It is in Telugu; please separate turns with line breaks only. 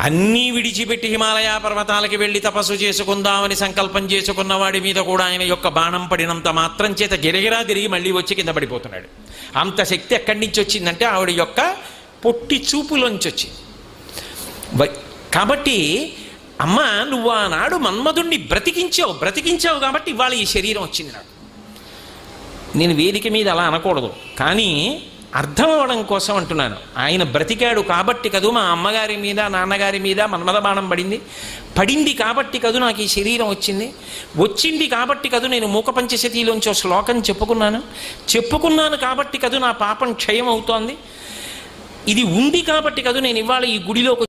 అన్నీ విడిచిపెట్టి హిమాలయ పర్వతాలకి వెళ్ళి తపస్సు చేసుకుందామని సంకల్పం చేసుకున్న వాడి మీద కూడా ఆయన యొక్క బాణం పడినంత మాత్రం చేత గిరగిరా తిరిగి మళ్ళీ వచ్చి కింద పడిపోతున్నాడు. అంత శక్తి ఎక్కడి నుంచి వచ్చిందంటే ఆవిడ యొక్క పొట్టి చూపులోంచి వచ్చింది. కాబట్టి అమ్మ, నువ్వు ఆనాడు మన్మధుణ్ణి బ్రతికించావు కాబట్టి ఇవాళ ఈ శరీరం వచ్చింది నాకు. నేను వేదిక మీద అలా అనకూడదు, కానీ అర్థం అవ్వడం కోసం అంటున్నాను. ఆయన బ్రతికాడు కాబట్టి కదూ మా అమ్మగారి మీద నాన్నగారి మీద మన్మథ బాణం పడింది కాబట్టి కదూ నాకు ఈ శరీరం వచ్చింది కాబట్టి కదూ నేను మూక పంచశతిలోంచి శ్లోకం చెప్పుకున్నాను కాబట్టి కదూ నా పాపం క్షయం అవుతోంది. ఇది ఉంది కాబట్టి కదూ నేను ఇవాళ ఈ గుడిలోకి